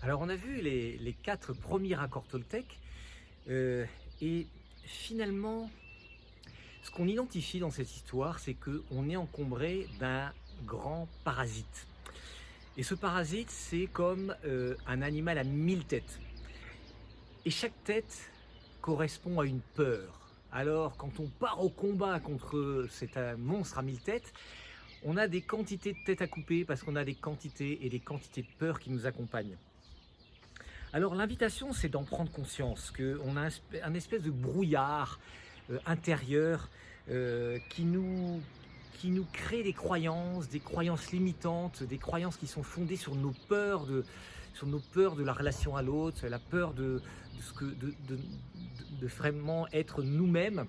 Alors on a vu les 4 premiers accords Toltec et finalement ce qu'on identifie dans cette histoire, c'est qu'on est encombré d'un grand parasite. Et ce parasite, c'est comme un animal à 1000 têtes. Et chaque tête correspond à une peur. Alors quand on part au combat contre cet monstre à 1000 têtes, on a des quantités de têtes à couper parce qu'on a des quantités et des quantités de peur qui nous accompagnent. Alors l'invitation, c'est d'en prendre conscience, qu'on a un espèce de brouillard intérieur qui nous crée des croyances limitantes, des croyances qui sont fondées sur nos peurs de la relation à l'autre, la peur de vraiment être nous-mêmes.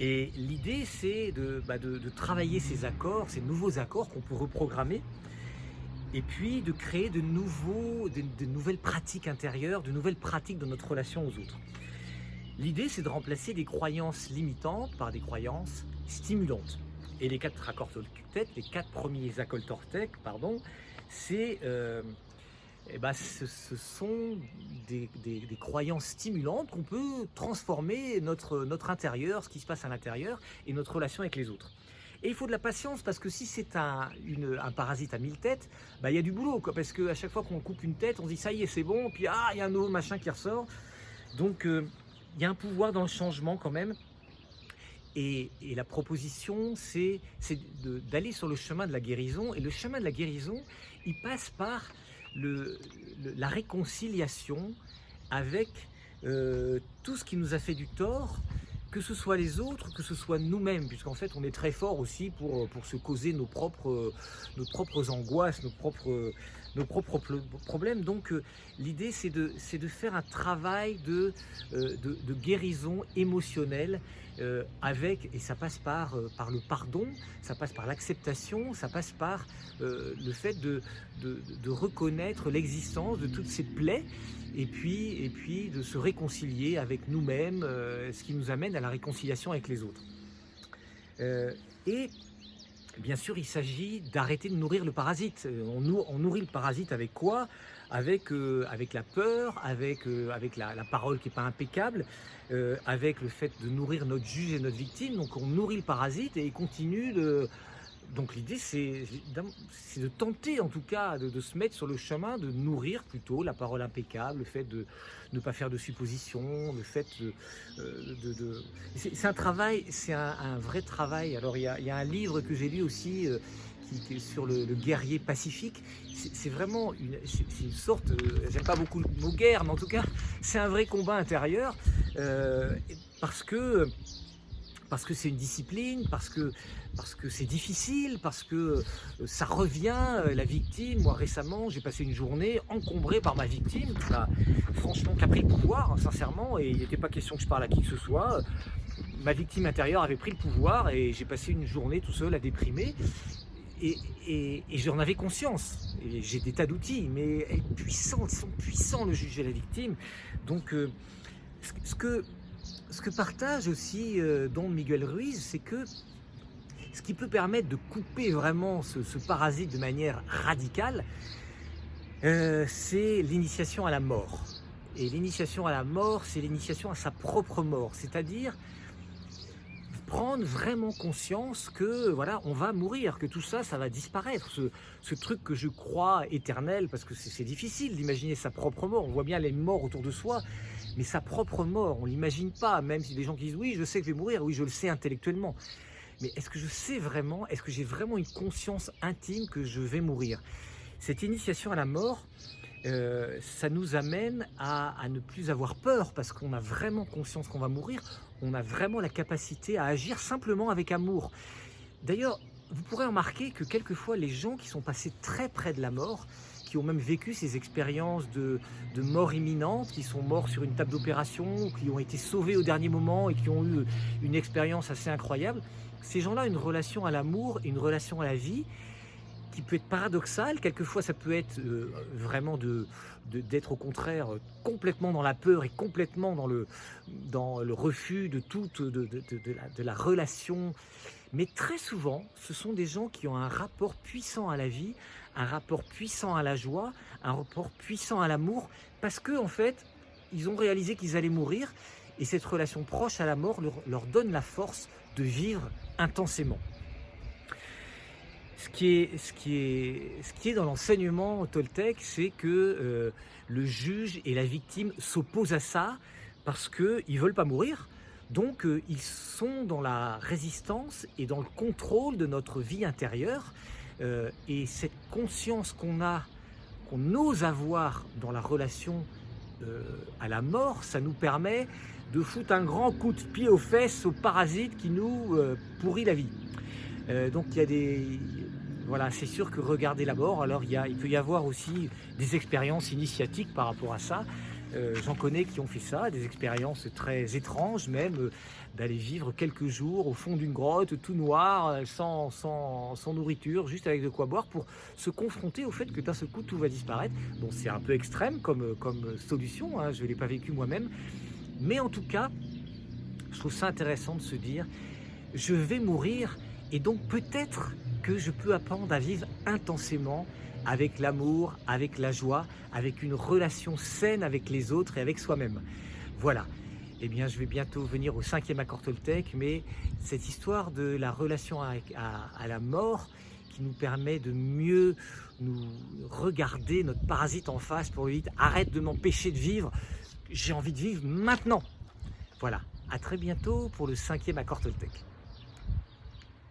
Et l'idée, c'est de travailler ces accords, ces nouveaux accords qu'on peut reprogrammer, et puis de créer de nouvelles pratiques intérieures, de nouvelles pratiques dans notre relation aux autres. L'idée, c'est de remplacer des croyances limitantes par des croyances stimulantes. Et les 4 accords Toltec, les 4 premiers accords Toltec, pardon, ce sont des croyances stimulantes qu'on peut transformer notre intérieur, ce qui se passe à l'intérieur, et notre relation avec les autres. Et il faut de la patience parce que si c'est un parasite à 1000 têtes, il y a du boulot, quoi, parce qu'à chaque fois qu'on coupe une tête, on se dit ça y est, c'est bon, puis il y a un nouveau machin qui ressort. Donc il y a un pouvoir dans le changement quand même. Et la proposition, c'est d'aller sur le chemin de la guérison. Et le chemin de la guérison, il passe par la réconciliation avec tout ce qui nous a fait du tort, que ce soit les autres, que ce soit nous-mêmes, puisqu'en fait on est très fort aussi pour se causer nos propres angoisses, nos propres problèmes. Donc l'idée c'est de faire un travail de guérison émotionnelle et ça passe par le pardon, ça passe par l'acceptation, ça passe par le fait de reconnaître l'existence de toutes ces plaies et puis de se réconcilier avec nous-mêmes, ce qui nous amène à la réconciliation avec les autres. Et bien sûr, il s'agit d'arrêter de nourrir le parasite. On nourrit le parasite avec quoi? Avec la peur, avec la parole qui n'est pas impeccable, avec le fait de nourrir notre juge et notre victime. Donc on nourrit le parasite et il continue de... Donc l'idée, c'est de tenter en tout cas de se mettre sur le chemin, de nourrir plutôt la parole impeccable, le fait de ne pas faire de suppositions, le fait c'est un travail, c'est un vrai travail. Alors il y a un livre que j'ai lu aussi qui est sur le guerrier pacifique. C'est vraiment une sorte, j'aime pas beaucoup le mot guerre, mais en tout cas c'est un vrai combat intérieur parce que c'est une discipline, parce que c'est difficile, parce que ça revient, la victime. Moi récemment, j'ai passé une journée encombrée par ma victime, franchement, qui a pris le pouvoir, hein, sincèrement, et il n'était pas question que je parle à qui que ce soit. Ma victime intérieure avait pris le pouvoir et j'ai passé une journée tout seul à déprimer. Et j'en avais conscience, et j'ai des tas d'outils, mais ils sont puissants, le juge et la victime. Donc ce que partage aussi Don Miguel Ruiz, c'est que ce qui peut permettre de couper vraiment ce parasite de manière radicale, c'est l'initiation à la mort. Et l'initiation à la mort, c'est l'initiation à sa propre mort, c'est-à-dire prendre vraiment conscience que voilà, on va mourir, que tout ça, ça va disparaître. Ce truc que je crois éternel, parce que c'est difficile d'imaginer sa propre mort. On voit bien les morts autour de soi, mais sa propre mort, on ne l'imagine pas, même si des gens qui disent oui, je sais que je vais mourir, oui, je le sais intellectuellement. Mais est-ce que je sais vraiment, est-ce que j'ai vraiment une conscience intime que je vais mourir? Cette initiation à la mort, ça nous amène à ne plus avoir peur parce qu'on a vraiment conscience qu'on va mourir, on a vraiment la capacité à agir simplement avec amour. D'ailleurs, vous pourrez remarquer que quelquefois les gens qui sont passés très près de la mort, qui ont même vécu ces expériences de mort imminente, qui sont morts sur une table d'opération, qui ont été sauvés au dernier moment et qui ont eu une expérience assez incroyable, ces gens-là ont une relation à l'amour et une relation à la vie qui peut être paradoxal. Quelquefois ça peut être vraiment d'être au contraire complètement dans la peur et complètement dans le refus de toute de la relation. Mais très souvent ce sont des gens qui ont un rapport puissant à la vie, un rapport puissant à la joie, un rapport puissant à l'amour, parce que en fait, ils ont réalisé qu'ils allaient mourir, et cette relation proche à la mort leur donne la force de vivre intensément. Ce qui est dans l'enseignement toltèque, c'est que le juge et la victime s'opposent à ça parce qu'ils ne veulent pas mourir. Donc ils sont dans la résistance et dans le contrôle de notre vie intérieure. Et cette conscience qu'on ose avoir dans la relation à la mort, ça nous permet de foutre un grand coup de pied aux fesses aux parasites qui nous pourrit la vie. Donc il y a des... Voilà, c'est sûr que regarder la mort, alors il peut y avoir aussi des expériences initiatiques par rapport à ça. J'en connais qui ont fait ça, des expériences très étranges même, d'aller vivre quelques jours au fond d'une grotte, tout noir, sans nourriture, juste avec de quoi boire, pour se confronter au fait que d'un seul coup tout va disparaître. Bon, c'est un peu extrême comme solution, hein, je ne l'ai pas vécu moi-même, mais en tout cas, je trouve ça intéressant de se dire, je vais mourir, et donc peut-être que je peux apprendre à vivre intensément avec l'amour, avec la joie, avec une relation saine avec les autres et avec soi-même. Voilà. Eh bien, je vais bientôt venir au 5e accord toltèque, mais cette histoire de la relation à la mort qui nous permet de mieux nous regarder notre parasite en face pour lui dire « Arrête de m'empêcher de vivre, j'ai envie de vivre maintenant ». Voilà. À très bientôt pour le 5e accord toltèque.